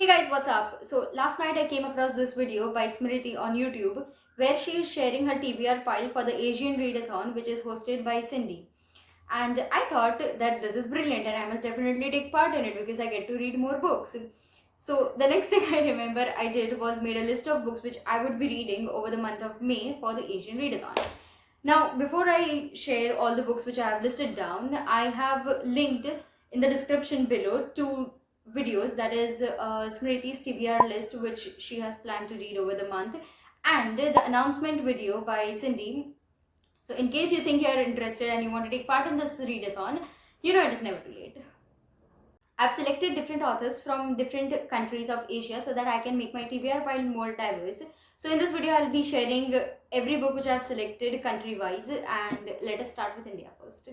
Hey guys, what's up? So last night I came across this video by Smriti on YouTube where she is sharing her TBR pile for the Asian Readathon, which is hosted by Cindy. And I thought that this is brilliant and I must definitely take part in it because I get to read more books. So the next thing I remember I did was made a list of books which I would be reading over the month of May for the Asian Readathon. Now, before I share all the books which I have listed down, I have linked in the description below two videos, that is Smriti's TBR list which she has planned to read over the month, and the announcement video by Cindy. So in case you think you are interested and you want to take part in this readathon, you know it is never too late. I've selected different authors from different countries of Asia so that I can make my TBR pile more diverse. So in this video, I'll be sharing every book which I've selected country-wise, and let us start with India first.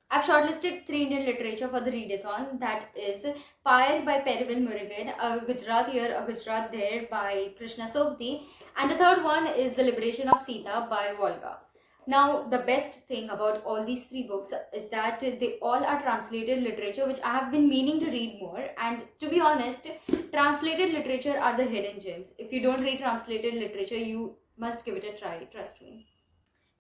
I've shortlisted 3 Indian literature for the readathon, that is Pyre by Perivin Murugan, A Gujarat Here, A Gujarat There by Krishna Sobti, and the third one is The Liberation of Sita by Volga. Now, the best thing about all these 3 books is that they all are translated literature which I have been meaning to read more, and to be honest, translated literature are the hidden gems. If you don't read translated literature, you must give it a try, trust me.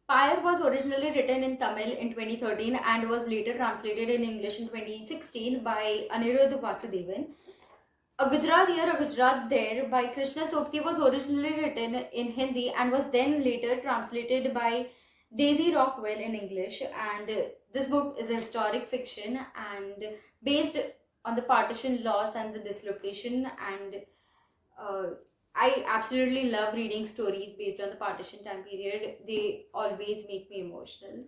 Pyre was originally written in Tamil in 2013 and was later translated in English in 2016 by Anirudh Vasudevan. A Gujarat Here, A Gujarat There by Krishna Sobti was originally written in Hindi and was then later translated by Daisy Rockwell in English. And this book is a historic fiction and based on the partition loss and the dislocation, and uh, I absolutely love reading stories based on the partition time period. They always make me emotional.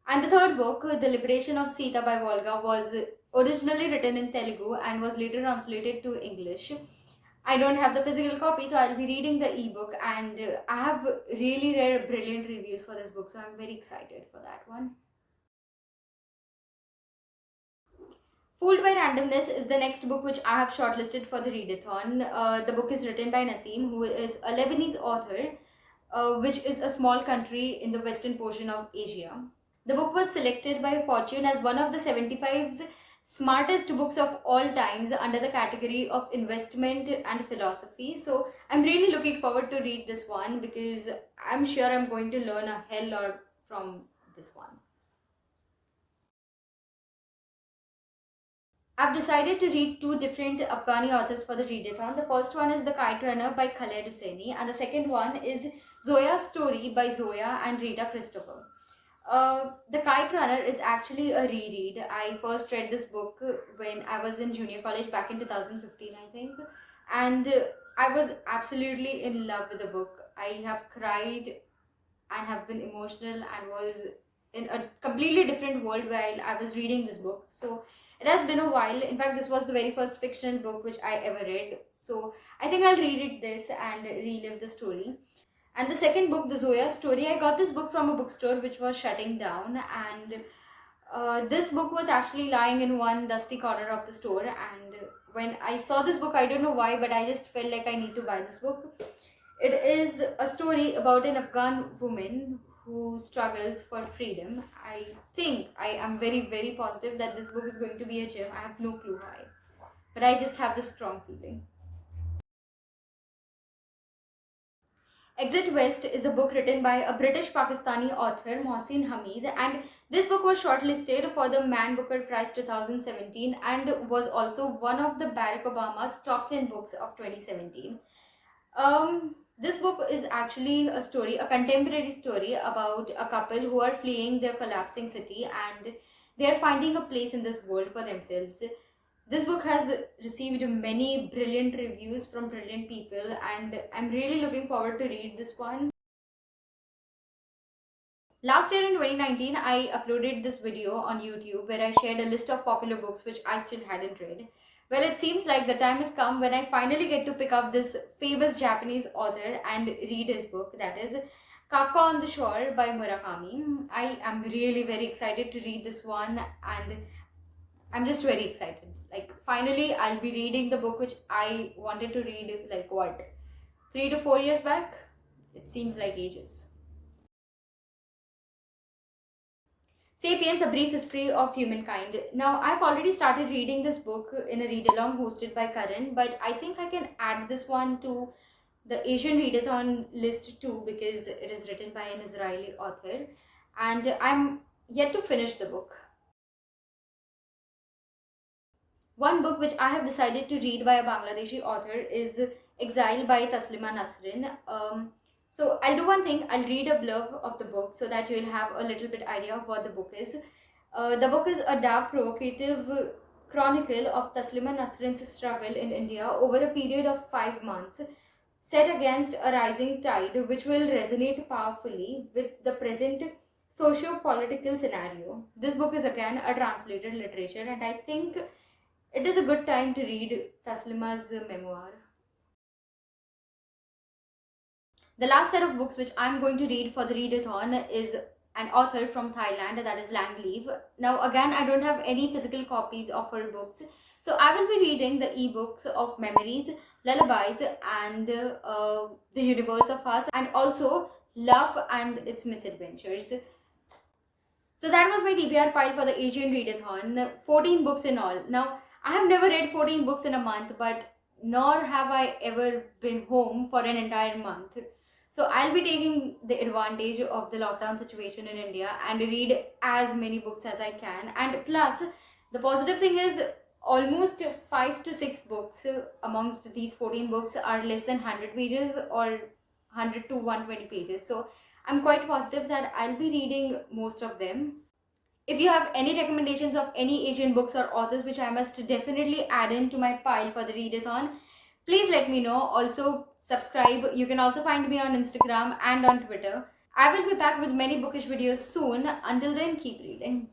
And the third book, The Liberation of Sita by Volga, was originally written in Telugu and was later translated to English. I don't have the physical copy, so I'll be reading the ebook, and I have really read brilliant reviews for this book, so I'm very excited for that one. Fooled by Randomness is the next book which I have shortlisted for the readathon. The book is written by Naseem, who is a Lebanese author, which is a small country in the western portion of Asia. The book was selected by Fortune as one of the 75 smartest books of all times under the category of investment and philosophy. So I'm really looking forward to read this one because I'm sure I'm going to learn a hell lot from this one. I've decided to read 2 different Afghani authors for the readathon. The first one is The Kite Runner by Khaled Hosseini, and the second one is Zoya's Story by Zoya and Rita Christopher. The Kite Runner is actually a reread. I first read this book when I was in junior college back in 2015, I think, and I was absolutely in love with the book. I have cried and have been emotional and was in a completely different world while I was reading this book. So it has been a while. In fact, this was the very first fictional book which I ever read. So I think I'll reread this and relive the story. And the second book, The Zoya Story, I got this book from a bookstore which was shutting down, and this book was actually lying in one dusty corner of the store. And when I saw this book, I don't know why, but I just felt like I need to buy this book. It is a story about an Afghan woman who struggles for freedom. I think, I am very, very positive that this book is going to be a gem. I have no clue why, but I just have this strong feeling. Exit West is a book written by a British Pakistani author, Mohsin Hamid, and this book was shortlisted for the Man Booker Prize 2017 and was also one of the Barack Obama's top 10 books of 2017. This book is actually a story, a contemporary story about a couple who are fleeing their collapsing city and they are finding a place in this world for themselves. This book has received many brilliant reviews from brilliant people, and I'm really looking forward to read this one. Last year in 2019, I uploaded this video on YouTube where I shared a list of popular books which I still hadn't read. Well, it seems like the time has come when I finally get to pick up this famous Japanese author and read his book, that is Kafka on the Shore by Murakami. I am really very excited to read this one, and I'm just very excited. Like, finally, I'll be reading the book which I wanted to read, like, what, 3 to 4 years back? It seems like ages. Sapiens, A Brief History of Humankind. Now, I've already started reading this book in a read along hosted by Karan, but I think I can add this one to the Asian Readathon list too because it is written by an Israeli author and I'm yet to finish the book. One book which I have decided to read by a Bangladeshi author is Exile by Taslima Nasrin. So I'll do one thing, I'll read a blurb of the book so that you'll have a little bit idea of what the book is. The book is a dark, provocative chronicle of Taslima Nasrin's struggle in India over a period of 5 months, set against a rising tide, which will resonate powerfully with the present socio-political scenario. This book is again a translated literature, and I think it is a good time to read Taslima's memoir. The last set of books which I'm going to read for the readathon is an author from Thailand, that is Lang Leave. Now again, I don't have any physical copies of her books, so I will be reading the ebooks of Memories, Lullabies and The Universe of Us, and also Love and Its Misadventures. So that was my TBR pile for the Asian Readathon, 14 books in all. Now, I have never read 14 books in a month, but nor have I ever been home for an entire month. So I'll be taking the advantage of the lockdown situation in India and read as many books as I can. And plus, the positive thing is almost 5 to 6 books amongst these 14 books are less than 100 pages or 100 to 120 pages. So I'm quite positive that I'll be reading most of them. If you have any recommendations of any Asian books or authors which I must definitely add into my pile for the readathon, please let me know. Also, subscribe. You can also find me on Instagram and on Twitter. I will be back with many bookish videos soon. Until then, keep reading.